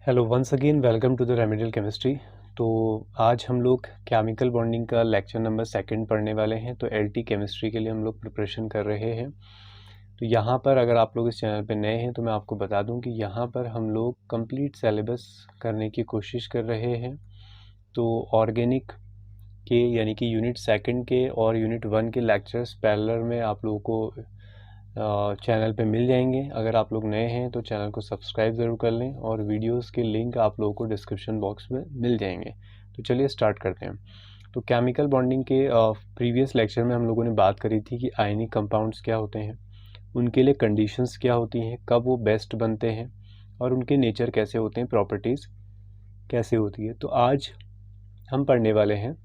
Hello once again welcome to the remedial chemistry. तो आज हम लोग केमिकल बॉन्डिंग का लेक्चर नंबर सेकंड पढ़ने वाले हैं। तो एलटी केमिस्ट्री के लिए हम लोग प्रिपरेशन कर रहे हैं। तो यहाँ पर अगर आप लोग इस चैनल पे नए हैं तो मैं आपको बता दूं कि यहाँ पर हम लोग कंप्लीट सिलेबस करने की कोशिश कर रहे हैं। तो ऑर्गेनिक के यानी कि यूनिट सेकंड के और यूनिट वन के लेक्चर्स पैरेलल में आप लोगों को चैनल पे मिल जाएंगे। अगर आप लोग नए हैं तो चैनल को सब्सक्राइब ज़रूर कर लें और वीडियोस के लिंक आप लोगों को डिस्क्रिप्शन बॉक्स में मिल जाएंगे। तो चलिए स्टार्ट करते हैं। तो केमिकल बॉन्डिंग के प्रीवियस लेक्चर में हम लोगों ने बात करी थी कि आयनिक कंपाउंड्स क्या होते हैं, उनके लिए कंडीशंस क्या होती हैं, कब वो बेस्ट बनते हैं और उनके नेचर कैसे होते हैं, प्रॉपर्टीज़ कैसे होती है। तो आज हम पढ़ने वाले हैं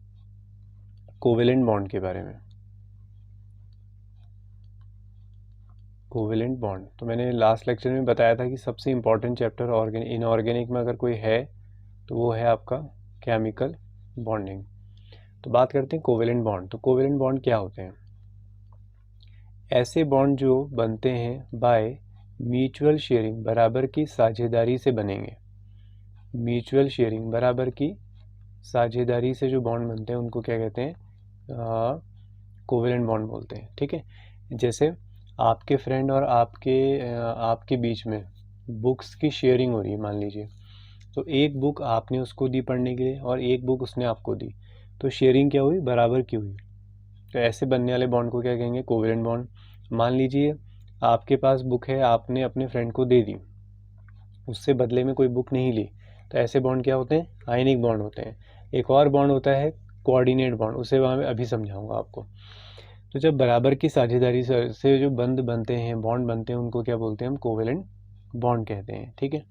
कोवेलेंट बॉन्ड के बारे में। कोवेलेंट बॉन्ड तो मैंने लास्ट लेक्चर में बताया था कि सबसे इम्पॉर्टेंट चैप्टर इनऑर्गेनिक में अगर कोई है तो वो है आपका केमिकल बॉन्डिंग। तो बात करते हैं कोवेलेंट बॉन्ड। तो कोवेलेंट बॉन्ड क्या होते हैं? ऐसे बॉन्ड जो बनते हैं बाय म्यूचुअल शेयरिंग, बराबर की साझेदारी से बनेंगे। म्यूचुअल शेयरिंग, बराबर की साझेदारी से जो बॉन्ड बनते हैं उनको क्या कहते हैं? कोवेलेंट बॉन्ड बोलते हैं। ठीक है, जैसे आपके फ्रेंड और आपके बीच में बुक्स की शेयरिंग हो रही है मान लीजिए। तो एक बुक आपने उसको दी पढ़ने के लिए और एक बुक उसने आपको दी, तो शेयरिंग क्या हुई? बराबर की हुई। तो ऐसे बनने वाले बॉन्ड को क्या कहेंगे? Covalent bond. मान लीजिए आपके पास बुक है, आपने अपने फ्रेंड को दे दी, उससे बदले में कोई बुक नहीं ली, तो ऐसे बॉन्ड क्या होते हैं? आयनिक बॉन्ड होते हैं। एक और बॉन्ड होता है कोऑर्डिनेट बॉन्ड, उसे मैं अभी समझाऊंगा आपको। तो जब बराबर की साझेदारी से जो बंद बनते हैं, बॉन्ड बनते हैं, उनको क्या बोलते हैं? हम कोवेलेंट बॉन्ड कहते हैं। ठीक है,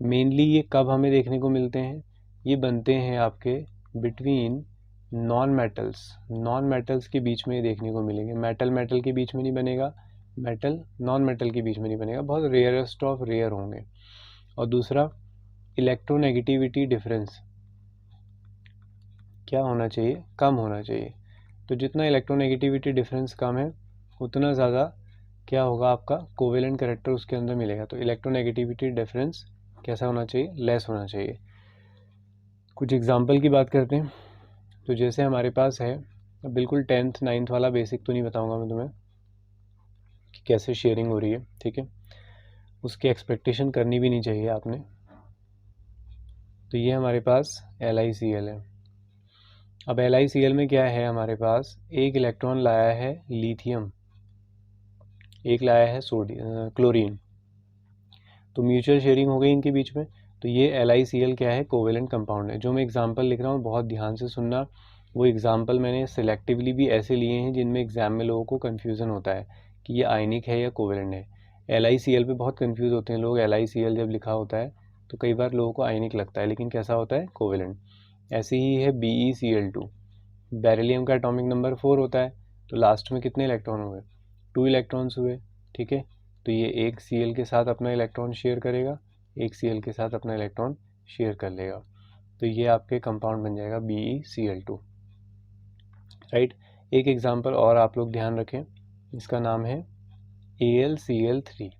मेनली ये कब हमें देखने को मिलते हैं? ये बनते हैं आपके between non metals. Non metals के बीच में ये देखने को मिलेंगे। मेटल मेटल के बीच में नहीं बनेगा, मेटल नॉन मेटल के बीच में नहीं बनेगा, बहुत रेयरेस्ट ऑफ रेयर होंगे। और दूसरा, इलेक्ट्रोनेगेटिविटी डिफरेंस क्या होना चाहिए? कम होना चाहिए। तो जितना इलेक्ट्रोनेगेटिविटी डिफरेंस कम है उतना ज़्यादा क्या होगा? आपका कोवेलेंट कैरेक्टर उसके अंदर मिलेगा। तो इलेक्ट्रोनेगेटिविटी डिफरेंस कैसा होना चाहिए? लेस होना चाहिए। कुछ एग्जांपल की बात करते हैं। तो जैसे हमारे पास है, बिल्कुल 10th 9th वाला बेसिक तो नहीं बताऊंगा मैं तुम्हें कि कैसे शेयरिंग हो रही है। ठीक है, उसकी एक्सपेक्टेशन करनी भी नहीं चाहिए आपने। तो ये हमारे पास LiCl है। अब LiCl में क्या है? हमारे पास एक इलेक्ट्रॉन लाया है लिथियम, एक लाया है क्लोरीन। तो म्यूचुअल शेयरिंग हो गई इनके बीच में। तो ये LiCl क्या है? कोवेलेंट कंपाउंड है। जो मैं एग्जांपल लिख रहा हूँ बहुत ध्यान से सुनना। वो एग्जांपल मैंने सिलेक्टिवली भी ऐसे लिए हैं जिनमें एग्जाम में लोगों को कन्फ्यूज़न होता है कि ये आयनिक है या कोवेलेंट है। LiCl पे बहुत कन्फ्यूज़ होते हैं लोग। LiCl जब लिखा होता है तो कई बार लोगों को आयनिक लगता है, लेकिन कैसा होता है? कोवेलेंट। ऐसे ही है BeCl2। बेरिलियम का एटॉमिक नंबर 4 होता है, तो लास्ट में कितने इलेक्ट्रॉन हुए? 2 इलेक्ट्रॉन्स हुए। ठीक है, तो ये एक Cl के साथ अपना इलेक्ट्रॉन शेयर करेगा, एक Cl के साथ अपना इलेक्ट्रॉन शेयर कर लेगा। तो ये आपके कंपाउंड बन जाएगा BeCl2। राइट, एक एग्जांपल और आप लोग ध्यान रखें, इसका नाम है AlCl3।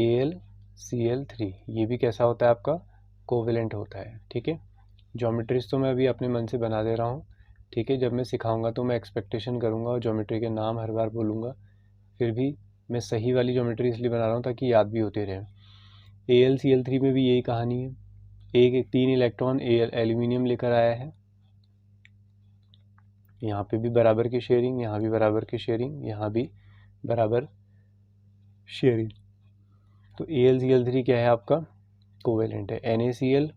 AlCl3 ये भी कैसा होता है? आपका कोवेलेंट होता है। ठीक है, ज्योमेट्रीज तो मैं अभी अपने मन से बना दे रहा हूँ। ठीक है, जब मैं सिखाऊंगा तो मैं एक्सपेक्टेशन करूँगा और ज्योमेट्री के नाम हर बार बोलूँगा। फिर भी मैं सही वाली ज्योमेट्री इसलिए बना रहा हूँ ताकि याद भी होते रहे। AlCl3 में भी यही कहानी है। एक 3 इलेक्ट्रॉन एल्यूमिनियम लेकर आया है, यहाँ पे भी बराबर की शेयरिंग, यहाँ भी बराबर की शेयरिंग, यहाँ भी बराबर शेयरिंग। तो AlCl3 क्या है? आपका कोवेलेंट है। NaCl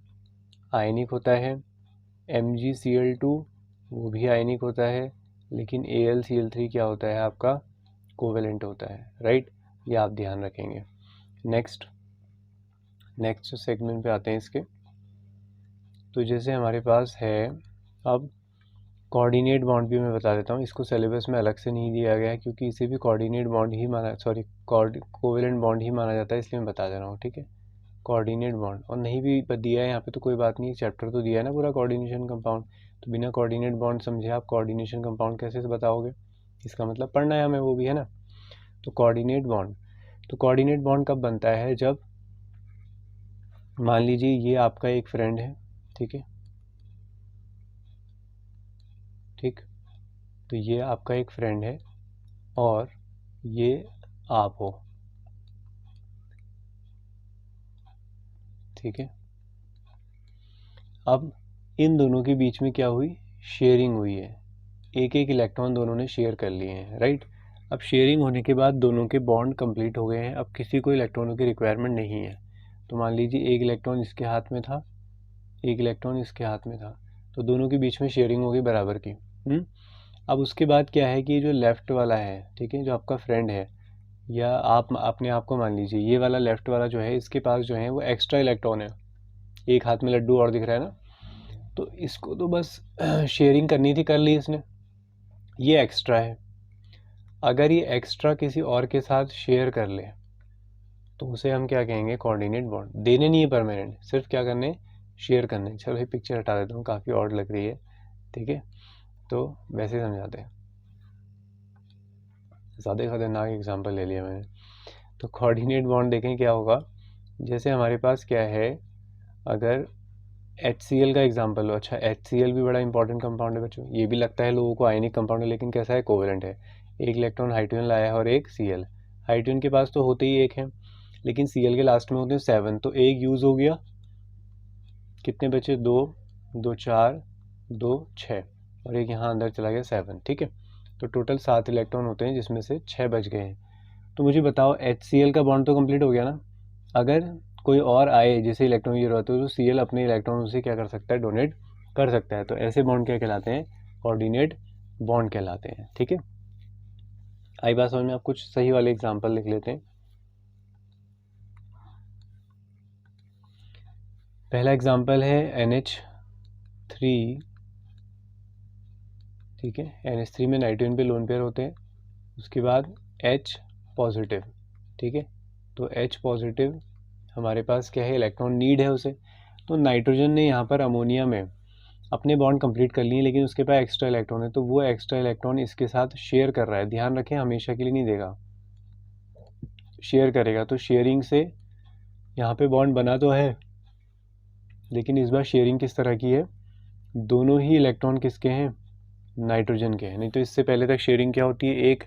आयनिक होता है, MgCl2 वो भी आयनिक होता है, लेकिन AlCl3 क्या होता है? आपका कोवेलेंट होता है। राइट, ये आप ध्यान रखेंगे। नेक्स्ट सेगमेंट पे आते हैं इसके। तो जैसे हमारे पास है, अब कोऑर्डिनेट बॉन्ड भी मैं बता देता हूँ। इसको सिलेबस में अलग से नहीं दिया गया है क्योंकि इसे भी कोऑर्डिनेट बॉन्ड ही कोवेलेंट बॉन्ड ही माना जाता है, इसलिए मैं बता दे रहा हूँ। ठीक है, कोऑर्डिनेट बॉन्ड। और नहीं भी दिया है यहाँ पे तो कोई बात नहीं, चैप्टर तो दिया है ना पूरा कोऑर्डिनेशन कंपाउंड। तो बिना कोऑर्डिनेट बॉन्ड समझे आप कोऑर्डिनेशन कंपाउंड कैसे से बताओगे? इसका मतलब पढ़ना है हमें वो भी, है ना। तो कोऑर्डिनेट बॉन्ड कब बनता है? जब मान लीजिए ये आपका एक फ्रेंड है, ठीक है, ठीक, तो ये आपका एक फ्रेंड है और ये आप हो, ठीक है। अब इन दोनों के बीच में क्या हुई, शेयरिंग हुई है, एक एक इलेक्ट्रॉन दोनों ने शेयर कर लिए हैं, राइट। अब शेयरिंग होने के बाद दोनों के बॉन्ड कंप्लीट हो गए हैं, अब किसी को इलेक्ट्रॉनों की रिक्वायरमेंट नहीं है। तो मान लीजिए एक इलेक्ट्रॉन इसके हाथ में था, एक इलेक्ट्रॉन इसके हाथ में था, तो दोनों के बीच में शेयरिंग हो गई बराबर की। अब उसके बाद क्या है कि जो लेफ़्ट वाला है, ठीक है, जो आपका फ्रेंड है, या आप अपने आप को मान लीजिए, ये वाला लेफ़्ट वाला जो है, इसके पास जो है वो एक्स्ट्रा इलेक्ट्रॉन है, एक हाथ में लड्डू और दिख रहा है ना, तो इसको तो बस शेयरिंग करनी थी, कर ली इसने, ये एक्स्ट्रा है। अगर ये एक्स्ट्रा किसी और के साथ शेयर कर ले तो उसे हम क्या कहेंगे, कोऑर्डिनेट बॉन्ड। देने नहीं है परमानेंट, सिर्फ क्या करने, शेयर करने। चलो ये पिक्चर हटा देता हूँ, काफ़ी ऑड लग रही है, ठीक है, तो वैसे समझाते हैं, ज़्यादा खतरनाक एग्जांपल ले लिया मैंने। तो कोऑर्डिनेट बॉन्ड देखें क्या होगा, जैसे हमारे पास क्या है, अगर HCl का एग्जांपल हो, अच्छा HCl भी बड़ा इंपॉर्टेंट कंपाउंड है बच्चों, ये भी लगता है लोगों को आयनिक कंपाउंड है, लेकिन कैसा है, कोवेलेंट है। एक इलेक्ट्रॉन हाइड्रोजन लाया है और एक Cl, हाइड्रोजन के पास तो होते ही एक है, लेकिन Cl के लास्ट में होते हैं 7, तो एक यूज़ हो गया, कितने बचे, 2 2 4 2 6, और एक यहाँ अंदर चला गया 7, ठीक है, तो टोटल 7 इलेक्ट्रॉन होते हैं जिसमें से 6 बच गए हैं। तो मुझे बताओ HCl का बॉन्ड तो कंप्लीट हो गया ना, अगर कोई और आए जिसे इलेक्ट्रॉन की जरूरत हो तो Cl अपने इलेक्ट्रॉन उसे क्या कर सकता है, डोनेट कर सकता है। तो ऐसे बॉन्ड क्या कहलाते हैं, कोऑर्डिनेट बॉन्ड कहलाते हैं, ठीक है। आई बात समझ में, आप कुछ सही वाले एग्जांपल लिख लेते हैं। पहला एग्जांपल है NH3, ठीक है, NH3 में नाइट्रोजन पे लोन पेयर होते हैं, उसके बाद H पॉजिटिव, ठीक है, तो H पॉजिटिव हमारे पास क्या है, इलेक्ट्रॉन नीड है उसे, तो नाइट्रोजन ने यहाँ पर अमोनिया में अपने बॉन्ड कंप्लीट कर लिए, लेकिन उसके पास एक्स्ट्रा इलेक्ट्रॉन है, तो वो एक्स्ट्रा इलेक्ट्रॉन इसके साथ शेयर कर रहा है। ध्यान रखें, हमेशा के लिए नहीं देगा, शेयर करेगा। तो शेयरिंग से यहाँ पे बॉन्ड बना तो है, लेकिन इस बार शेयरिंग किस तरह की है, दोनों ही इलेक्ट्रॉन किसके हैं, नाइट्रोजन के हैं। नहीं तो इससे पहले तक शेयरिंग क्या होती है, एक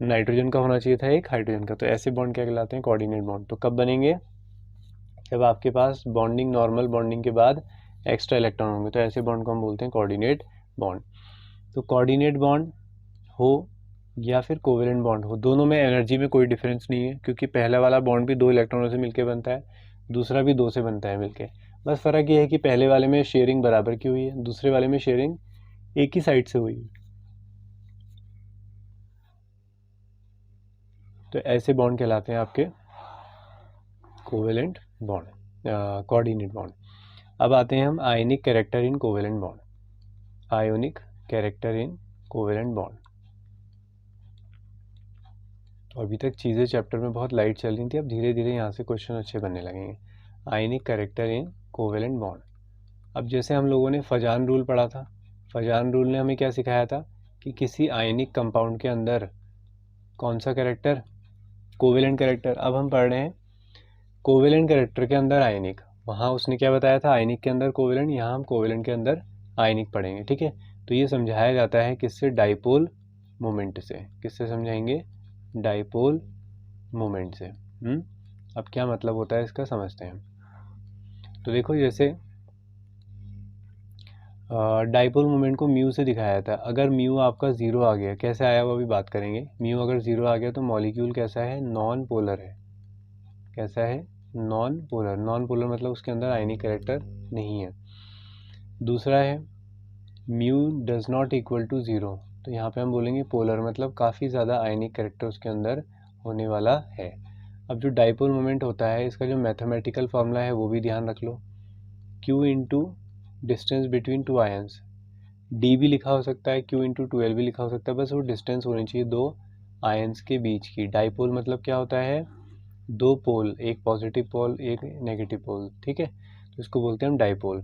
नाइट्रोजन का होना चाहिए था, एक हाइड्रोजन का। तो ऐसे बॉन्ड क्या कहलाते हैं, कोऑर्डिनेट बॉन्ड। तो कब बनेंगे, जब आपके पास बॉन्डिंग, नॉर्मल बॉन्डिंग के बाद एक्स्ट्रा इलेक्ट्रॉन होंगे, तो ऐसे बॉन्ड को हम बोलते हैं कोऑर्डिनेट बॉन्ड। तो कोऑर्डिनेट बॉन्ड हो या फिर कोवेलेंट बॉन्ड हो, दोनों में एनर्जी में कोई डिफरेंस नहीं है, क्योंकि पहला वाला बॉन्ड भी 2 इलेक्ट्रॉनों से मिलकर बनता है, दूसरा भी 2 से बनता है मिलके। बस फ़र्क ये है कि पहले वाले में शेयरिंग बराबर की हुई है, दूसरे वाले में शेयरिंग एक ही साइड से हुई है। तो ऐसे बॉन्ड कहलाते हैं आपके कोवेलेंट बॉन्ड, कोऑर्डिनेट बॉन्ड। अब आते हैं हम आयनिक character in covalent bond, ionic character in covalent bond. तो अभी तक चीज़ें चैप्टर में बहुत लाइट चल रही थी, अब धीरे धीरे यहाँ से क्वेश्चन अच्छे बनने लगेंगे। आयनिक कैरेक्टर इन कोवेलेंट बॉन्ड। अब जैसे हम लोगों ने फजान रूल पढ़ा था, फजान रूल ने हमें क्या सिखाया था कि किसी आयनिक कंपाउंड के अंदर कौन सा कैरेक्टर, कोवेलेंट कैरेक्टर। अब हम पढ़ रहे हैं कोवेलेंट कैरेक्टर के अंदर आयनिक, वहाँ उसने क्या बताया था, आयनिक के अंदर कोवेलेंट, यहाँ हम कोवेलेंट के अंदर आयनिक पढ़ेंगे, ठीक है। तो ये समझाया जाता है किससे, डाइपोल मोमेंट से। किससे समझाएंगे, डाइपोल मोमेंट से। अब क्या मतलब होता है इसका, समझते हैं। तो देखो, जैसे डाइपोल मोमेंट को म्यू से दिखाया था, अगर म्यू आपका 0 आ गया, कैसे आया वो अभी बात करेंगे। म्यू अगर 0 आ गया तो मॉलिक्यूल कैसा है, नॉन पोलर है। कैसा है, नॉन पोलर। नॉन पोलर मतलब उसके अंदर आयनिक कैरेक्टर नहीं है। दूसरा है mu does not equal to 0, तो यहाँ पे हम बोलेंगे पोलर, मतलब काफ़ी ज़्यादा आयनिक कैरेक्टर उसके अंदर होने वाला है। अब जो डाइपोल मोमेंट होता है, इसका जो मैथमेटिकल फार्मूला है वो भी ध्यान रख लो, Q into distance between 2 ions. D भी लिखा हो सकता है, Q इंटू 12 भी लिखा हो सकता है, बस वो डिस्टेंस होनी चाहिए 2 आयंस के बीच की। डाइपोल मतलब क्या होता है, 2 पोल, एक पॉजिटिव पोल एक नेगेटिव पोल, ठीक है, तो इसको बोलते हैं हम डाइपोल।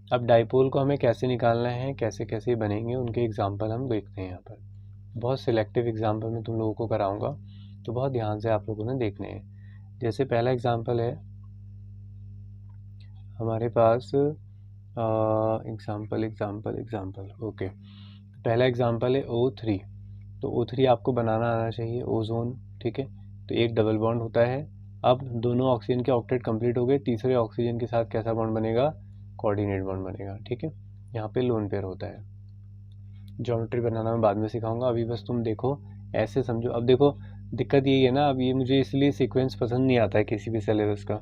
अब डाइपोल को हमें कैसे निकालना है, कैसे कैसे बनेंगे, उनके एग्जाम्पल हम देखते हैं यहाँ पर। बहुत सिलेक्टिव एग्जाम्पल मैं तुम लोगों को कराऊंगा, तो बहुत ध्यान से आप लोगों ने देखने हैं। जैसे पहला एग्जाम्पल है हमारे पास एग्जाम्पल एग्जाम्पल एग्जाम्पल ओके, पहला एग्जाम्पल है O3। तो O3 आपको बनाना आना चाहिए, ओजोन, ठीक है। तो एक डबल बॉन्ड होता है। अब दोनों ऑक्सीजन के ऑक्टेट कंप्लीट हो गए, तीसरे ऑक्सीजन के साथ कैसा बॉन्ड बनेगा, कोऑर्डिनेट बॉन्ड बनेगा, ठीक है। यहाँ पे लोन पेयर होता है। ज्योमेट्री बनाना मैं बाद में सिखाऊंगा, अभी बस तुम देखो, ऐसे समझो। अब देखो दिक्कत यही है ना, अब ये मुझे इसलिए सीक्वेंस पसंद नहीं आता है किसी भी सिलेबस का।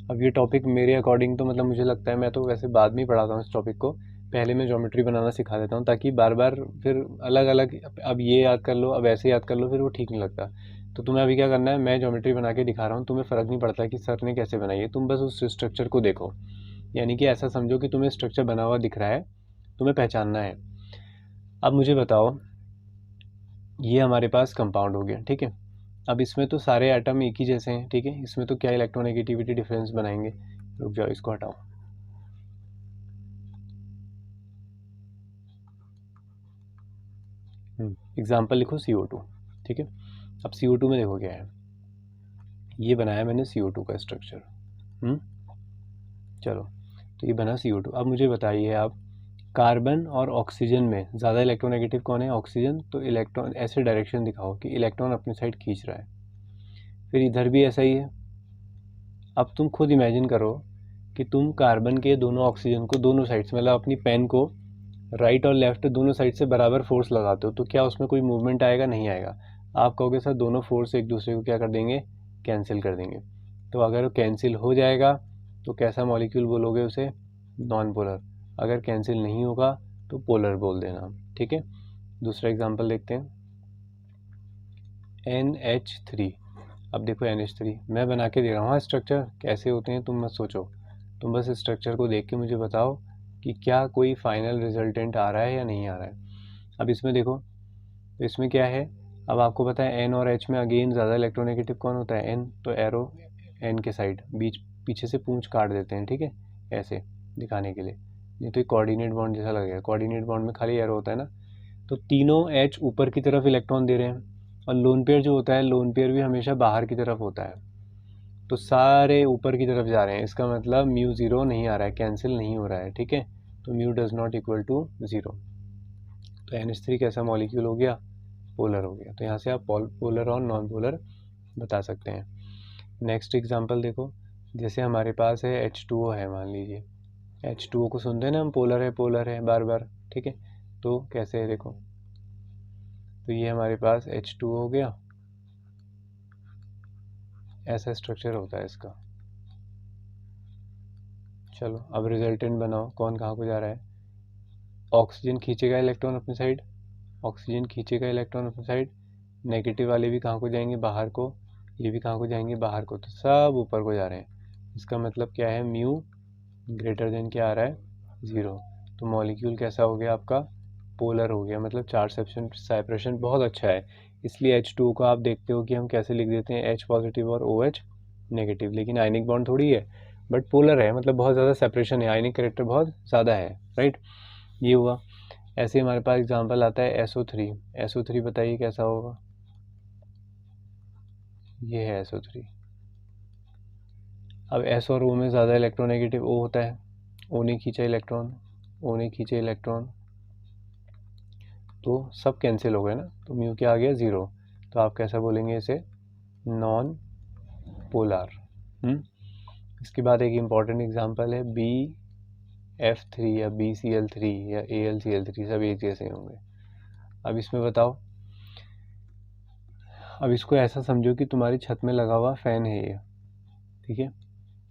अब ये टॉपिक मेरे अकॉर्डिंग तो मतलब मुझे लगता है, मैं तो वैसे बाद में ही पढ़ाता हूँ इस टॉपिक को, पहले मैं ज्योमेट्री बनाना सिखा देता हूँ, ताकि बार बार फिर अलग अलग, अब ये याद कर लो, अब ऐसे याद कर लो, फिर वो ठीक नहीं लगता। तो तुम्हें अभी क्या करना है, मैं ज्योमेट्री बना के दिखा रहा हूँ, तुम्हें फ़र्क नहीं पड़ता कि सर ने कैसे बनाई है, तुम बस उस स्ट्रक्चर को देखो। यानी कि ऐसा समझो कि तुम्हें स्ट्रक्चर बना हुआ दिख रहा है, तुम्हें पहचानना है। अब मुझे बताओ, ये हमारे पास कंपाउंड हो गया, ठीक है। अब इसमें तो सारे एटम एक ही जैसे हैं, ठीक है। इसमें तो क्या इलेक्ट्रोनेगेटिविटी डिफरेंस बनाएंगे, रुक जाओ इसको हटाओ। एग्जाम्पल लिखो CO2, ठीक है। अब CO2 में देखो क्या है, ये बनाया मैंने CO2 का स्ट्रक्चर। चलो, तो ये बना CO2। अब मुझे बताइए आप, कार्बन और ऑक्सीजन में ज़्यादा इलेक्ट्रोनेगेटिव कौन है, ऑक्सीजन। तो इलेक्ट्रॉन ऐसे डायरेक्शन दिखाओ कि इलेक्ट्रॉन अपनी साइड खींच रहा है। फिर इधर भी ऐसा ही है। अब तुम खुद इमेजिन करो कि तुम कार्बन के दोनों ऑक्सीजन को दोनों साइड से, मतलब अपनी पेन को राइट और लेफ्ट दोनों साइड से बराबर फोर्स लगाते हो, तो क्या उसमें कोई मूवमेंट आएगा, नहीं आएगा। आप कहोगे सर दोनों फोर्स एक दूसरे को क्या कर देंगे, कैंसिल कर देंगे। तो अगर वो कैंसिल हो जाएगा तो कैसा मॉलिक्यूल बोलोगे उसे, नॉन पोलर। अगर कैंसिल नहीं होगा तो पोलर बोल देना, ठीक है। दूसरा एग्जांपल देखते हैं, NH3। अब देखो NH3 मैं बना के दे रहा हूँ, स्ट्रक्चर कैसे होते हैं तुम मत सोचो, तुम बस स्ट्रक्चर को देख के मुझे बताओ कि क्या कोई फाइनल रिजल्टेंट आ रहा है या नहीं आ रहा है। अब इसमें देखो, तो इसमें क्या है, अब आपको पता है N और H में अगेन ज़्यादा इलेक्ट्रोनेगेटिव कौन होता है, N। तो एरो N के साइड बीच पीछे से पूंछ काट देते हैं, ठीक है, ऐसे दिखाने के लिए, नहीं तो ये कोऑर्डिनेट बॉन्ड जैसा लगेगा। कोऑर्डिनेट बॉन्ड में खाली एरो होता है ना। तो तीनों H ऊपर की तरफ इलेक्ट्रॉन दे रहे हैं, और लोन पेयर जो होता है, लोन पेयर भी हमेशा बाहर की तरफ होता है। तो सारे ऊपर की तरफ जा रहे हैं, इसका मतलब म्यू ज़ीरो नहीं आ रहा है, कैंसिल नहीं हो रहा है, ठीक है। तो mu does not equal to zero. तो NH3 कैसा मॉलिक्यूल हो गया, पोलर हो गया। तो यहाँ से आप पोलर और नॉन पोलर बता सकते हैं। नेक्स्ट एग्जांपल देखो, जैसे हमारे पास है H2O है, मान लीजिए H2O को सुनते हैं ना हम, पोलर है बार बार, ठीक है। तो कैसे है देखो, तो ये हमारे पास H2O हो गया, ऐसा स्ट्रक्चर होता है इसका। चलो अब रिजल्टेंट बनाओ, कौन कहाँ को जा रहा है, ऑक्सीजन खींचेगा इलेक्ट्रॉन अपनी साइड, ऑक्सीजन खींचेगा इलेक्ट्रॉन अपनी साइड, नेगेटिव वाले भी कहाँ को जाएंगे, बाहर को, ये भी कहाँ को जाएंगे, बाहर को। तो सब ऊपर को जा रहे हैं, इसका मतलब क्या है, म्यू ग्रेटर देन क्या आ रहा है, ज़ीरो। तो मॉलिक्यूल कैसा हो गया आपका, पोलर हो गया, मतलब चार्ज सेपरेशन बहुत अच्छा है। इसलिए H2 को आप देखते हो कि हम कैसे लिख देते हैं, H पॉजिटिव और OH नेगेटिव, लेकिन आयनिक बॉन्ड थोड़ी है, बट पोलर है, मतलब बहुत ज़्यादा सेपरेशन है, आयनिक करेक्टर बहुत ज़्यादा है, राइट। ये हुआ। ऐसे हमारे पास एग्जांपल आता है SO3। SO3 बताइए कैसा होगा, ये है SO3। अब S और O में ज़्यादा इलेक्ट्रोनेगेटिव O होता है, O ने खींचा इलेक्ट्रॉन, O ने खींचे इलेक्ट्रॉन, तो सब कैंसिल हो गए ना, तो म्यू क्या आ गया, ज़ीरो। तो आप कैसा बोलेंगे इसे, नॉन पोलर। इसके बाद एक इम्पॉर्टेंट एग्जांपल है BF3 या BCl3 या AlCl3, सब एक जैसे होंगे। अब इसमें बताओ, अब इसको ऐसा समझो कि तुम्हारी छत में लगा हुआ फ़ैन है ये, ठीक है।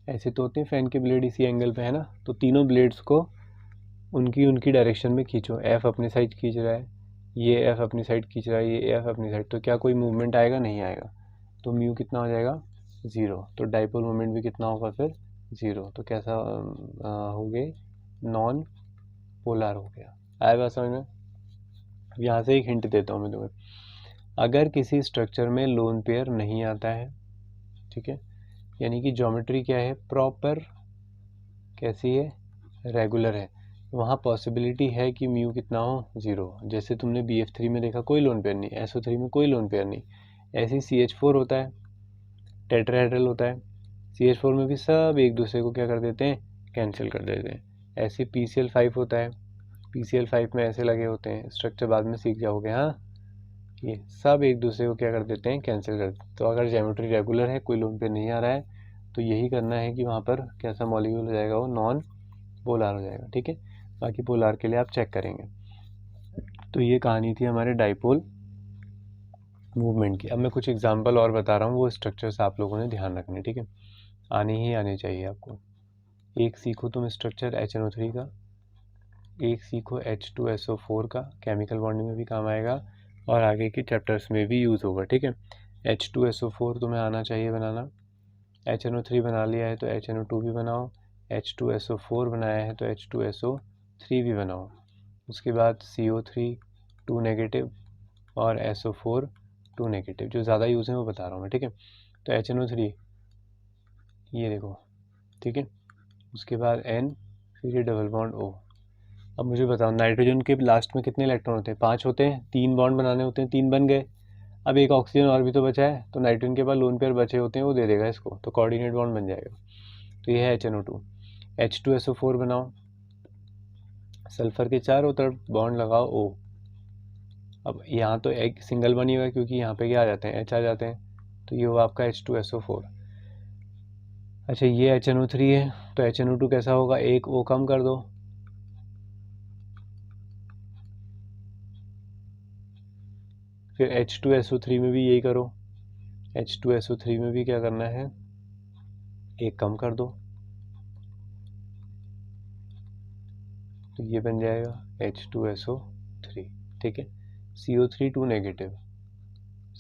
ऐसे तो होते हैं फ़ैन के ब्लेड इसी एंगल पे है ना, तो तीनों ब्लेड्स को उनकी उनकी डायरेक्शन में खींचो। F अपनी साइड खींच रहा है, ये F अपनी साइड खींच रहा है, ये F अपनी साइड, तो क्या कोई मूवमेंट आएगा, नहीं आएगा। तो म्यू कितना हो जाएगा, ज़ीरो। तो डाइपोल मोमेंट भी कितना होगा फिर, ज़ीरो। तो कैसा हो गए, नॉन पोलर हो गया। आया बात समझ में। अब यहाँ से एक हिंट देता हूँ मैं तुम्हें, अगर किसी स्ट्रक्चर में लोन पेयर नहीं आता है, ठीक है, यानी कि ज्योमेट्री क्या है, प्रॉपर कैसी है, रेगुलर है, वहाँ पॉसिबिलिटी है कि म्यू कितना हो, ज़ीरो। जैसे तुमने BF3 में देखा कोई लोन पेयर नहीं, SO3 में कोई लोन पेयर नहीं। ऐसे ही CH4 होता है, टेट्राहेड्रल होता है, CH4 में भी सब एक दूसरे को क्या कर देते हैं, कैंसिल कर देते हैं। ऐसे PCl5 होता है, PCl5 में ऐसे लगे होते हैं, स्ट्रक्चर बाद में सीख जाओगे। हाँ, ये सब एक दूसरे को क्या कर देते हैं, कैंसिल कर देते हैं। तो अगर ज्योमेट्री रेगुलर है, कोई लोन पे नहीं आ रहा है, तो यही करना है कि वहाँ पर कैसा मॉलिक्यूल हो जाएगा, वो नॉन पोलर हो जाएगा। ठीक है, बाकी पोलर के लिए आप चेक करेंगे। तो ये कहानी थी हमारे डाइपोल मूवमेंट की। अब मैं कुछ एग्जांपल और बता रहा हूँ, वो स्ट्रक्चर्स आप लोगों ने ध्यान रखने। ठीक है, आने ही आने चाहिए आपको। एक सीखो तुम स्ट्रक्चर HNO3 का, एक सीखो H2SO4 का, केमिकल बॉन्डिंग में भी काम आएगा और आगे के चैप्टर्स में भी यूज़ होगा। ठीक है, H2SO4 तुम्हें आना चाहिए बनाना। HNO3 बना लिया है तो HNO2 भी बनाओ, H2SO4 बनाया है तो H2SO3 भी बनाओ। उसके बाद CO3 2 नेगेटिव और SO4 2 नेगेटिव, जो ज़्यादा यूज़ है वो बता रहा हूँ मैं। ठीक है, तो HNO3 ये देखो। ठीक है, उसके बाद N, फिर ये डबल बॉन्ड O। अब मुझे बताओ, नाइट्रोजन के लास्ट में कितने इलेक्ट्रॉन होते हैं? 5 होते हैं, 3 बॉन्ड बनाने होते हैं, 3 बन गए। अब एक ऑक्सीजन और भी तो बचा है, तो नाइट्रोजन के पास लोन पेयर बचे होते हैं, वो दे देगा इसको, तो कोऑर्डिनेट बॉन्ड बन जाएगा। तो ये है HNO2। H2SO4 बनाओ, सल्फर के चारों तरफ बॉन्ड लगाओ O। अब यहाँ तो एक सिंगल बनी हुआ है, क्योंकि यहाँ पे क्या आ जाते हैं, H आ जाते हैं, तो ये हुआ आपका H2SO4। अच्छा, ये HNO3 है, तो HNO2 कैसा होगा, एक O कम कर दो, फिर H2SO3 में भी यही करो, H2SO3 में भी क्या करना है, एक कम कर दो, तो ये बन जाएगा H2SO3। ठीक है, CO3 2 नेगेटिव,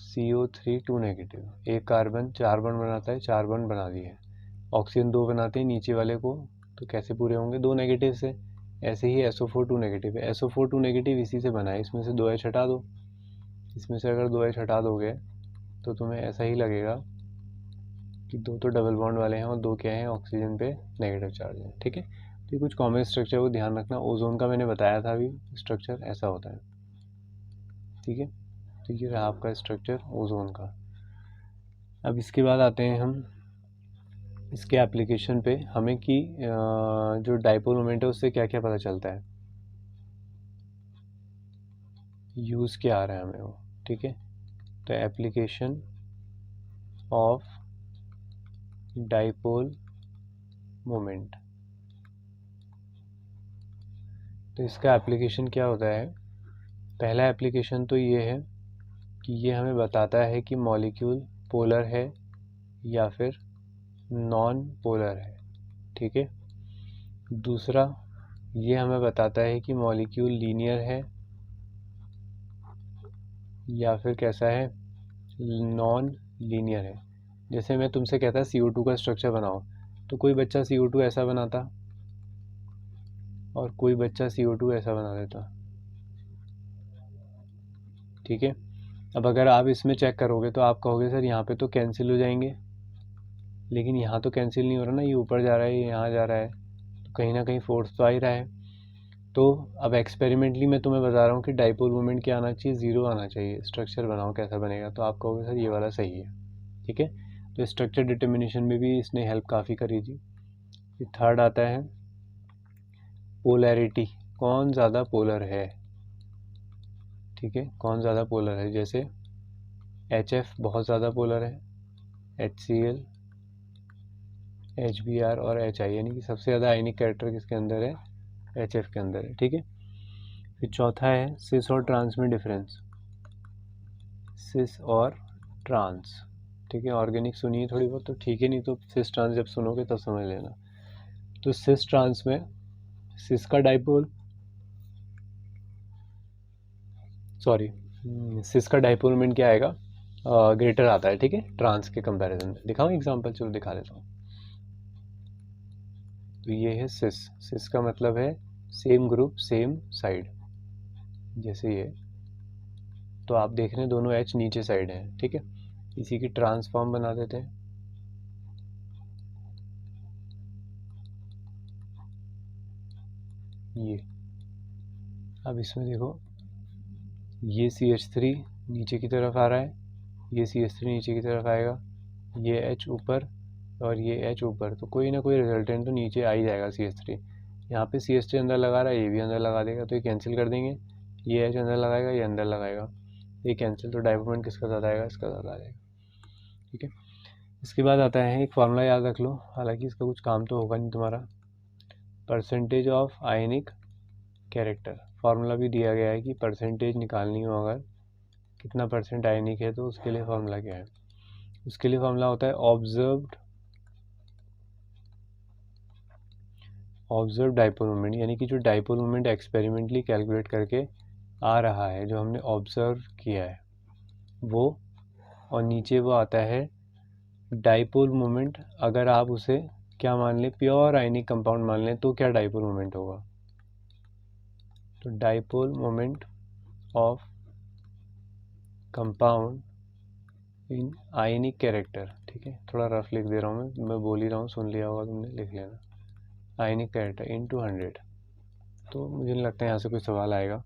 CO3 2 नेगेटिव, एक कार्बन 4 बॉन्ड बनाता है, 4 बॉन्ड बना दिए। ऑक्सीजन 2 बनाते हैं नीचे वाले को, तो कैसे पूरे होंगे, 2 नेगेटिव से। ऐसे ही SO4 2 नेगेटिव है, SO4 2 नेगेटिव इसी से बना है, इसमें से 2H हटा दो। इसमें से अगर 2H हटा दोगे तो तुम्हें ऐसा ही लगेगा कि 2 तो डबल बॉन्ड वाले हैं और 2 क्या हैं, ऑक्सीजन पे नेगेटिव चार्ज है। ठीक है, तो ये कुछ कॉमन स्ट्रक्चर को ध्यान रखना। ओजोन का मैंने बताया था अभी, स्ट्रक्चर ऐसा होता है। ठीक है, तो ये रहा आपका स्ट्रक्चर ओजोन का। अब इसके बाद आते हैं हम इसके एप्लीकेशन पे, हमें कि जो डाइपोल मोमेंट है उससे क्या क्या पता चलता है, यूज़ क्या आ रहा है हमें वो। ठीक है, तो एप्लीकेशन ऑफ डाइपोल मोमेंट, तो इसका एप्लीकेशन क्या होता है। पहला एप्लीकेशन तो ये है कि ये हमें बताता है कि मॉलिक्यूल पोलर है या फिर नॉन पोलर है। ठीक है, दूसरा ये हमें बताता है कि मॉलिक्यूल लीनियर है या फिर कैसा है, नॉन लीनियर है। जैसे मैं तुमसे कहता CO2 का स्ट्रक्चर बनाओ, तो कोई बच्चा CO2 ऐसा बनाता और कोई बच्चा CO2 ऐसा बना देता। ठीक है, अब अगर आप इसमें चेक करोगे तो आप कहोगे सर यहाँ पे तो कैंसिल हो जाएंगे, लेकिन यहाँ तो कैंसिल नहीं हो रहा ना, ये ऊपर जा रहा है, ये यहाँ जा रहा है, तो कहीं ना कहीं फोर्स तो आ ही रहा है। तो अब एक्सपेरिमेंटली मैं तुम्हें बता रहा हूँ कि डाइपोल मोमेंट क्या आना चाहिए, ज़ीरो आना चाहिए। स्ट्रक्चर बनाओ कैसा बनेगा, तो आप कहोगे सर ये वाला सही है। ठीक है, तो स्ट्रक्चर डिटर्मिनेशन में भी इसने हेल्प काफ़ी करी थी। फिर थर्ड आता है पोलैरिटी, कौन ज़्यादा पोलर है। ठीक है, कौन ज़्यादा पोलर है, जैसे HF बहुत ज़्यादा पोलर है, HCl, HBr और HI, यानी कि सबसे ज़्यादा आयनिक कैरेक्टर किसके अंदर है, HF के अंदर है। ठीक है, फिर चौथा है सिस और ट्रांस में डिफरेंस, सिस और ट्रांस। ठीक है, ऑर्गेनिक सुनिए थोड़ी बहुत तो ठीक है, नहीं तो सिस ट्रांस जब सुनोगे तब समझ लेना। तो सिस ट्रांस में सिस का डाइपोल, सॉरी, सिस का डाइपोल मोमेंट क्या आएगा, ग्रेटर आता है। ठीक है, ट्रांस के कंपैरिजन में। दिखाऊं एग्जांपल, चलो दिखा देता हूँ। तो ये है सिस, सिस का मतलब है सेम ग्रुप सेम साइड, जैसे ये। तो आप देख रहे हैं दोनों H नीचे साइड है। ठीक है, इसी की ट्रांसफॉर्म बना देते हैं। ये अब इसमें देखो, ये CH3 नीचे की तरफ आ रहा है, ये CH3 नीचे की तरफ आएगा, ये H ऊपर, और ये H ऊपर, तो कोई ना कोई रिजल्टेंट तो नीचे आ ही जाएगा CH3। यहाँ पे CH3 अंदर लगा रहा है, ये भी अंदर लगा देगा, तो ये कैंसिल कर देंगे। ये H अंदर लगाएगा, ये अंदर लगाएगा, ये कैंसिल, तो डाइपोल मोमेंट किसका ज़्यादा आएगा, इसका ज़्यादा आ जाएगा। ठीक है, इसके बाद आता है एक फार्मूला याद रख लो, हालांकि इसका कुछ काम तो होगा नहीं तुम्हारा, percentage of ionic character. Formula भी दिया गया है कि परसेंटेज निकालनी हो अगर कितना परसेंट आयनिक है, तो उसके लिए फार्मूला क्या है, उसके लिए फार्मूला होता है ऑब्जर्व डाइपोल मोमेंट, यानी कि जो डाइपोल मोमेंट एक्सपेरिमेंटली कैलकुलेट करके आ रहा है, जो हमने ऑब्जर्व किया है वो, और नीचे वो आता है डाइपोल मोमेंट। अगर आप उसे क्या मान लें, प्योर आयनिक कंपाउंड मान लें, तो क्या डाइपोल मोमेंट होगा, तो dipole moment of compound in ionic character. ठीक है, थोड़ा रफ लिख दे रहा हूँ मैं बोल ही रहा हूँ, सुन लिया होगा तुमने, लिख लेना, आयनिक कैरेक्टर इनटू 100। तो मुझे नहीं लगता है यहाँ से कोई सवाल आएगा।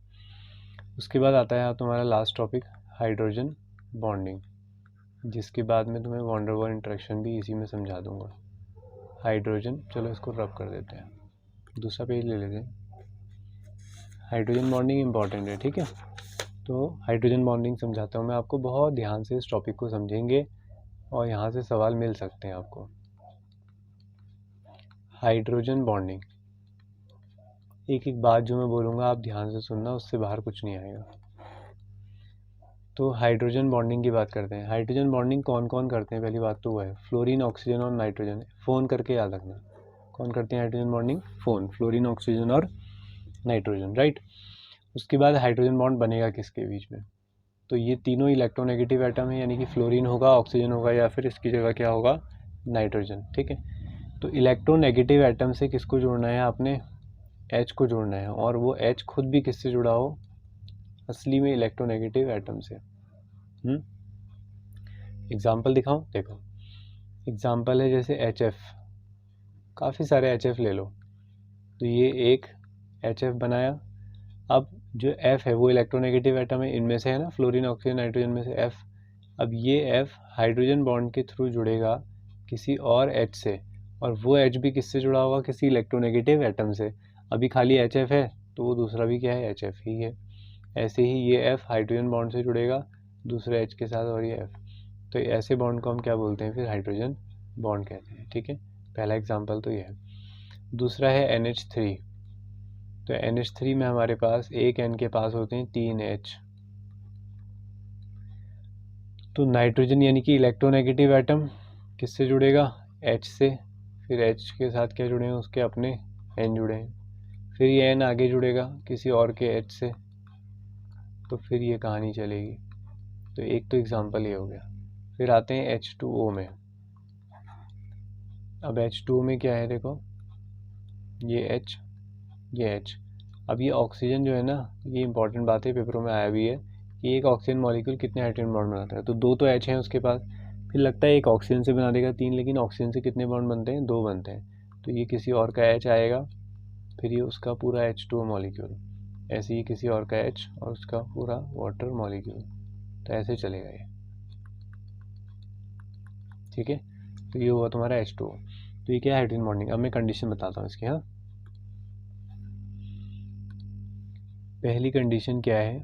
उसके बाद आता है तुम्हारा लास्ट टॉपिक, हाइड्रोजन बॉन्डिंग, जिसके बाद में तुम्हें वॉन डेर वाल इंटरेक्शन भी इसी में समझा दूंगा। हाइड्रोजन, चलो इसको रब कर देते हैं, दूसरा पेज ले लेते हैं। हाइड्रोजन बॉन्डिंग इंपॉर्टेंट है, ठीक है, तो हाइड्रोजन बॉन्डिंग समझाता हूँ मैं आपको, बहुत ध्यान से इस टॉपिक को समझेंगे और यहाँ से सवाल मिल सकते हैं आपको। हाइड्रोजन बॉन्डिंग, एक एक बात जो मैं बोलूँगा आप ध्यान से सुनना, उससे बाहर कुछ नहीं आएगा। तो हाइड्रोजन बॉन्डिंग की बात करते हैं। हाइड्रोजन बॉन्डिंग कौन कौन करते हैं, पहली बात तो वो है फ्लोरीन, ऑक्सीजन और नाइट्रोजन। फ़ोन करके याद रखना, कौन करते हैं hydrogen bonding, phone, fluorine, oxygen और नाइट्रोजन, राइट। उसके बाद हाइड्रोजन बॉन्ड बनेगा किसके बीच में, तो ये तीनों इलेक्ट्रोनेगेटिव एटम है, यानी कि फ्लोरीन होगा, ऑक्सीजन होगा, या फिर इसकी जगह क्या होगा, नाइट्रोजन। ठीक है, तो इलेक्ट्रोनेगेटिव एटम से किसको जोड़ना है आपने, H को जोड़ना है, और वो H खुद भी किससे जुड़ा हो, असली में इलेक्ट्रोनेगेटिव एटम से। एग्जाम्पल दिखाऊं, देखो एग्जाम्पल है जैसे HF, काफ़ी सारे HF ले लो, तो ये एक HF बनाया। अब जो F है वो इलेक्ट्रोनेगेटिव एटम है, इनमें से है ना, फ्लोरीन, ऑक्सीजन, नाइट्रोजन में से F। अब ये F हाइड्रोजन बॉन्ड के थ्रू जुड़ेगा किसी और H से, और वो H भी किससे जुड़ा होगा, किसी इलेक्ट्रोनेगेटिव एटम से। अभी खाली HF है, तो वो दूसरा भी क्या है, HF ही है। ऐसे ही ये F हाइड्रोजन बॉन्ड से जुड़ेगा दूसरे H के साथ, और ये F, तो ऐसे बॉन्ड को हम क्या बोलते हैं, फिर हाइड्रोजन बॉन्ड कहते हैं। ठीक है, पहला एग्जाम्पल तो ये है। दूसरा है NH3, तो NH3 में हमारे पास एक N के पास होते हैं 3 H, तो नाइट्रोजन यानी कि इलेक्ट्रोनेगेटिव एटम किससे जुड़ेगा, H से, फिर H के साथ क्या जुड़े हैं, उसके अपने N जुड़े हैं, फिर ये N आगे जुड़ेगा किसी और के H से, तो फिर ये कहानी चलेगी। तो एक तो एग्जाम्पल ये हो गया। फिर आते हैं H2O में। अब H2O में क्या है, देखो ये H, ये H। अब ये ऑक्सीजन जो है ना, ये इंपॉर्टेंट बात है, पेपरों में आया भी है कि एक ऑक्सीजन मॉलिक्यूल कितने हाइड्रोजन बॉन्ड बनाता है, तो दो तो H हैं उसके पास, फिर लगता है एक ऑक्सीजन से बना देगा 3, लेकिन ऑक्सीजन से कितने बॉन्ड बनते हैं, 2 बनते हैं, तो ये किसी और का H आएगा, फिर ये उसका पूरा H2O मॉलिक्यूल, ऐसे ही किसी और का H और उसका पूरा वाटर मॉलिक्यूल, तो ऐसे चलेगा ये। ठीक है, तो ये हुआ तुम्हारा H2O। तो ये क्या है, हाइड्रोजन बॉन्डिंग। अब मैं कंडीशन बताता हूँ इसकी। हाँ, पहली कंडीशन क्या है,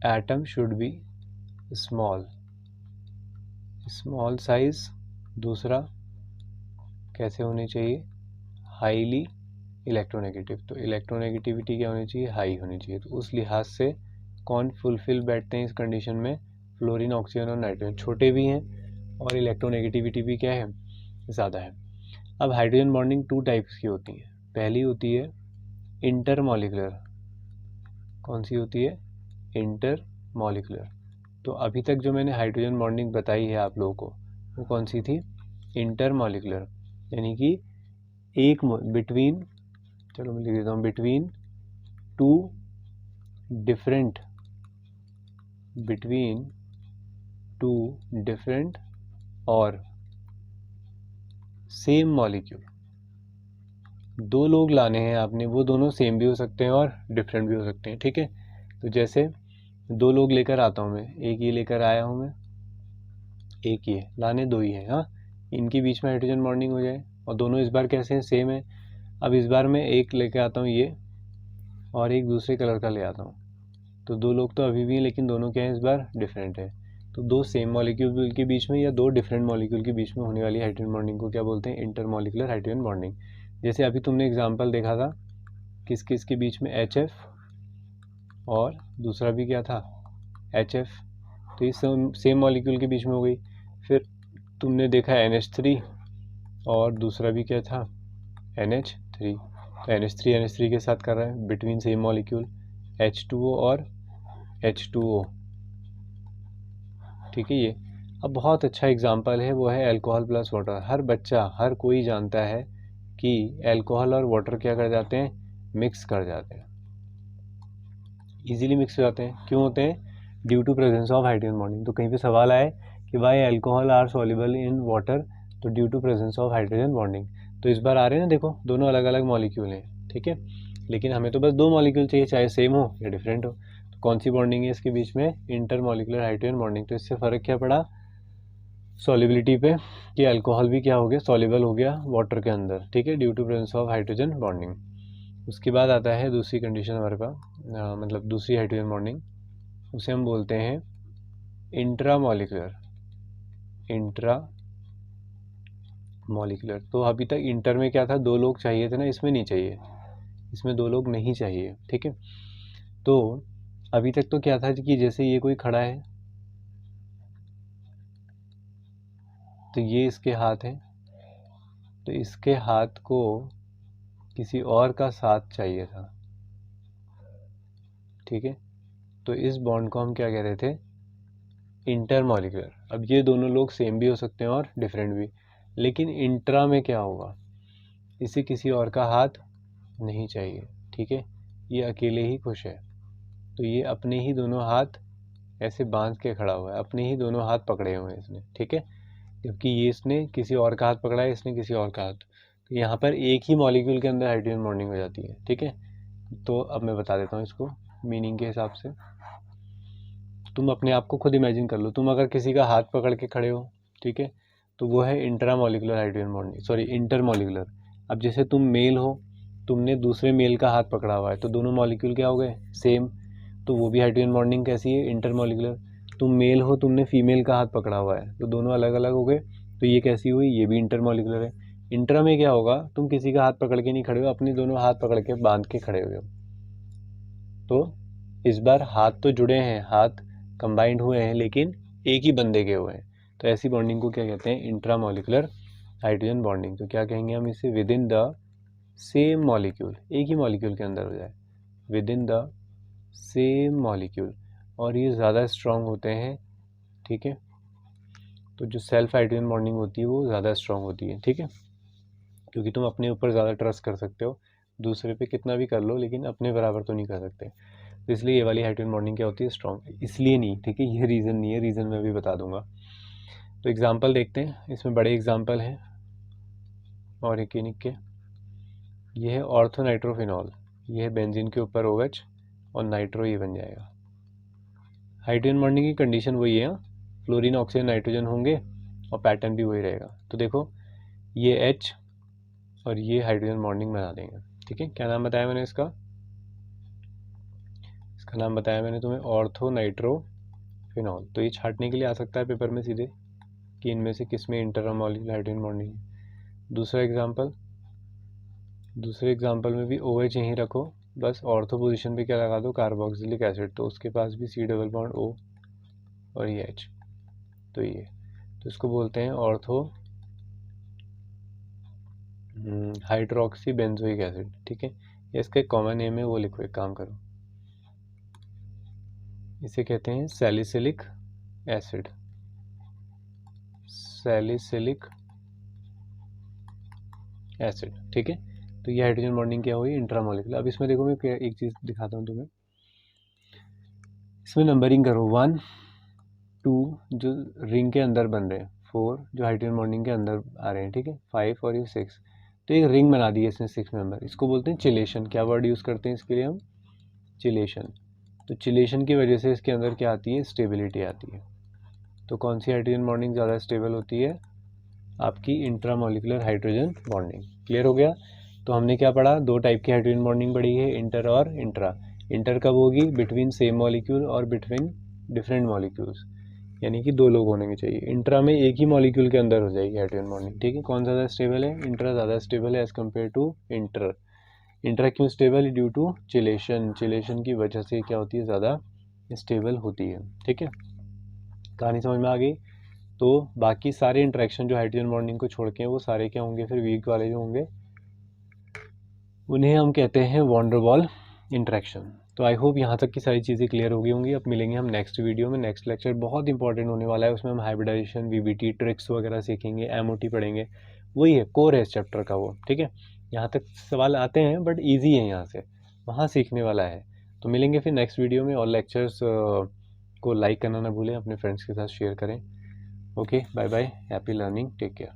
atom should be small, small size. दूसरा कैसे होने चाहिए, हाईली इलेक्ट्रोनेगेटिव, तो इलेक्ट्रोनेगेटिविटी क्या होनी चाहिए, हाई होनी चाहिए। तो उस लिहाज से कौन फुलफिल बैठते हैं इस कंडीशन में, फ्लोरीन, ऑक्सीजन और नाइट्रोजन, छोटे भी हैं और इलेक्ट्रोनेगेटिविटी भी क्या है, ज़्यादा है। अब हाइड्रोजन बॉन्डिंग 2 टाइप्स की होती है। पहली होती है इंटरमॉलिक्यूलर, कौन सी होती है, इंटरमॉलिक्यूलर। तो अभी तक जो मैंने हाइड्रोजन बॉन्डिंग बताई है आप लोगों को, वो कौन सी थी, इंटरमॉलिक्यूलर, यानी कि एक बिटवीन, चलो मैं लिख देता हूँ, between two different, between two different और सेम मॉलिक्यूल। दो लोग लाने हैं आपने, वो दोनों सेम भी हो सकते हैं और डिफरेंट भी हो सकते हैं। ठीक है, तो जैसे दो लोग लेकर आता हूँ मैं, एक ये लेकर आया हूँ मैं, एक ही है, लाने दो ही है। हाँ, इनके बीच में हाइड्रोजन बॉन्डिंग हो जाए, और दोनों इस बार कैसे हैं, सेम है। अब इस बार मैं एक लेके आता हूँ ये, और एक दूसरे कलर का ले आता हूँ, तो दो लोग तो अभी भी हैं, लेकिन दोनों क्या है इस बार, डिफरेंट है। तो दो सेम मॉलिक्यूल के बीच में या दो डिफरेंट मॉलिक्यूल के बीच में होने वाली हाइड्रोजन बॉन्डिंग को क्या बोलते हैं, इंटरमॉलिक्यूलर हाइड्रोजन बॉन्डिंग। जैसे अभी तुमने एग्जांपल देखा था, किस किस के बीच में, HF और दूसरा भी क्या था, HF, तो ये सेम मॉलिक्यूल के बीच में हो गई। फिर तुमने देखा NH3 और दूसरा भी क्या था, NH3, तो NH3 के साथ कर रहा है बिटवीन सेम मॉलिक्यूल, H2O और H2O, ठीक है। ये अब बहुत अच्छा एग्जांपल है, वो है अल्कोहल प्लस वाटर। हर बच्चा, हर कोई जानता है कि अल्कोहल और वाटर क्या कर जाते हैं, मिक्स कर जाते हैं, इजीली मिक्स हो जाते हैं। क्यों होते हैं, due to presence of hydrogen bonding. तो कहीं पे सवाल आए कि why alcohol are soluble in water, तो due to presence of hydrogen bonding. तो इस बार आ रहे हैं ना, देखो दोनों अलग अलग मॉलिक्यूल हैं, ठीक है, लेकिन हमें तो बस दो मॉलिक्यूल चाहिए, चाहे सेम हो या डिफरेंट हो। तो कौन सी बॉन्डिंग है इसके बीच में, इंटरमॉलिक्यूलर हाइड्रोजन बॉन्डिंग। तो इससे फ़र्क क्या पड़ा सॉल्युबिलिटी पे, कि अल्कोहल भी क्या हो गया, सॉल्युबल हो गया वाटर के अंदर, ठीक है, due to presence of hydrogen bonding. उसके बाद आता है दूसरी कंडीशन हमारे पास, मतलब दूसरी हाइड्रोजन बॉन्डिंग, उसे हम बोलते हैं इंट्रामॉलिक्यूलर। इंट्रामॉलिक्यूलर, तो अभी तक इंटर में क्या था, दो लोग चाहिए थे ना, इसमें नहीं चाहिए, इसमें दो लोग नहीं चाहिए, ठीक है। तो अभी तक तो क्या था कि जैसे ये कोई खड़ा है, तो ये इसके हाथ है, तो इसके हाथ को किसी और का साथ चाहिए था, ठीक है। तो इस बॉन्ड को हम क्या कह रहे थे, इंटरमॉलिक्यूलर। अब ये दोनों लोग सेम भी हो सकते हैं और डिफरेंट भी, लेकिन इंट्रा में क्या होगा, इसे किसी और का हाथ नहीं चाहिए, ठीक है, ये अकेले ही खुश है। तो ये अपने ही दोनों हाथ ऐसे बांध के खड़ा हुआ है, अपने ही दोनों हाथ पकड़े हुए हैं इसने, ठीक है, जबकि ये इसने किसी और का हाथ पकड़ा है, इसने किसी और का हाथ। तो यहाँ पर एक ही मॉलिक्यूल के अंदर हाइड्रोजन बॉन्डिंग हो जाती है, ठीक है। तो अब मैं बता देता हूँ इसको मीनिंग के हिसाब से, तुम अपने आप को खुद इमेजिन कर लो, तुम अगर किसी का हाथ पकड़ के खड़े हो, ठीक है, तो वो है intramolecular hydrogen bonding, sorry intermolecular. अब जैसे तुम मेल हो, तुमने दूसरे मेल का हाथ पकड़ा हुआ है, तो दोनों मॉलिक्यूल क्या हो गए, सेम, तो वो भी हाइड्रोजन बॉन्डिंग कैसी है, इंटरमॉलिक्यूलर। तुम मेल हो, तुमने फीमेल का हाथ पकड़ा हुआ है, तो दोनों अलग अलग हो गए, तो ये कैसी हुई, ये भी इंटरमॉलिक्यूलर है। इंट्रा में क्या होगा, तुम किसी का हाथ पकड़ के नहीं खड़े हो, अपने दोनों हाथ पकड़ के बांध के खड़े हुए हो। तो इस बार हाथ तो जुड़े हैं, हाथ कंबाइंड हुए हैं, लेकिन एक ही बंदे के हुए हैं। तो ऐसी बॉन्डिंग को क्या कहते हैं, इंट्रामॉलिक्यूलर हाइड्रोजन बॉन्डिंग। तो क्या कहेंगे हम इसे, with in the same molecule, एक ही मॉलिक्यूल के अंदर हो जाए, with in the same molecule, और ये ज़्यादा स्ट्रॉन्ग होते हैं, ठीक है। तो जो सेल्फ हाइड्रोजन बॉन्डिंग होती है वो ज़्यादा स्ट्रॉन्ग होती है, ठीक है, क्योंकि तुम अपने ऊपर ज़्यादा ट्रस्ट कर सकते हो, दूसरे पे कितना भी कर लो, लेकिन अपने बराबर तो नहीं कर सकते। तो इसलिए ये वाली हाइड्रोजन बॉन्डिंग क्या होती है, स्ट्रॉन्ग, इसलिए नहीं, ठीक है, ये रीज़न नहीं है, रीज़न मैं भी बता दूंगा। तो एग्जांपल देखते हैं, इसमें बड़े एग्जांपल हैं ऑर्गेनिक के। ये है ऑर्थो नाइट्रोफिनॉल, ये है बेंजीन के ऊपर OH और नाइट्रो ये बन जाएगा। हाइड्रोजन बॉन्डिंग की कंडीशन वही है, फ्लोरीन ऑक्सीजन नाइट्रोजन होंगे और पैटर्न भी वही रहेगा। तो देखो ये H और ये हाइड्रोजन बॉन्डिंग बना देंगे, ठीक है। क्या नाम बताया मैंने इसका, इसका नाम बताया मैंने तुम्हें ऑर्थो नाइट्रोफिनॉल। तो ये छाटने के लिए आ सकता है पेपर में सीधे कि इनमें से किस में इंटरमॉलिक्यूलर हाइड्रोजन बॉन्डिंग है। दूसरे एग्जांपल में भी OH यहीं रखो, बस ऑर्थो पोजीशन पे क्या लगा दो, कार्बोक्सिलिक एसिड, तो उसके पास भी C डबल बॉन्ड O और ये H, तो ये, तो इसको बोलते हैं ऑर्थो हाइड्रोक्सी बेंजोइक एसिड, ठीक है। ये इसका एक कॉमन नेम है, वो लिखो, एक काम करो, इसे कहते हैं सैलिसिलिक एसिड, सैलिसिलिक एसिड, ठीक है। तो ये हाइड्रोजन बॉन्डिंग क्या हुई, इंट्रामॉलिक्यूलर। अब इसमें देखो मैं एक चीज़ दिखाता हूँ तुम्हें, इसमें नंबरिंग करो 1 2 जो रिंग के अंदर बन रहे हैं, 4 जो हाइड्रोजन बॉन्डिंग के अंदर आ रहे हैं, ठीक है, 5 और ये 6, तो एक रिंग बना दी है इसने 6 मेंबर, इसको बोलते हैं चिलेशन। क्या वर्ड यूज़ करते हैं इसके लिए हम, चिलेशन। तो चिलेशन की वजह से इसके अंदर क्या आती है, स्टेबिलिटी आती है, तो कौन सी हाइड्रोजन बॉन्डिंग ज़्यादा स्टेबल होती है? आपकी इंट्रामोलिकुलर हाइड्रोजन बॉन्डिंग। क्लियर हो गया? तो हमने क्या पढ़ा? दो टाइप की हाइड्रोजन बॉन्डिंग पढ़ी है, इंटर और इंट्रा। इंटर कब होगी? बिटवीन सेम मॉलिक्यूल और बिटवीन डिफरेंट मॉलिक्यूल्स, यानी कि दो लोग होने चाहिए। इंट्रा में एक ही मॉलिक्यूल के अंदर हो जाएगी हाइड्रोजन बॉन्डिंग। ठीक है, कौन ज़्यादा स्टेबल है? इंट्रा ज़्यादा स्टेबल है as compare to inter. Intra क्यों स्टेबल है? Due to chelation. चिलेशन की वजह से क्या होती है? ज़्यादा स्टेबल होती है। ठीक है, कहानी समझ में आ गई? तो बाकी सारे इंटरेक्शन जो हाइड्रोजन बॉन्डिंग को छोड़ के हैं वो सारे क्या होंगे? फिर वीक वाले जो होंगे उन्हें हम कहते हैं वॉन डेर वाल इंटरेक्शन। तो आई होप यहाँ तक की सारी चीज़ें क्लियर हो गई होंगी। अब मिलेंगे हम नेक्स्ट वीडियो में। नेक्स्ट लेक्चर बहुत इंपॉर्टेंट होने वाला है, उसमें हम हाइब्रिडाइजेशन, वीबीटी, ट्रिक्स वगैरह सीखेंगे, एमओटी पढ़ेंगे। वही है, कोर है इस चैप्टर का वो। ठीक है, यहाँ तक सवाल आते हैं बट ईजी है, यहाँ से वहाँ सीखने वाला है। तो मिलेंगे फिर नेक्स्ट वीडियो में। और लेक्चर्स को लाइक करना ना भूलें, अपने फ्रेंड्स के साथ शेयर करें। Okay, bye bye, happy learning, take care.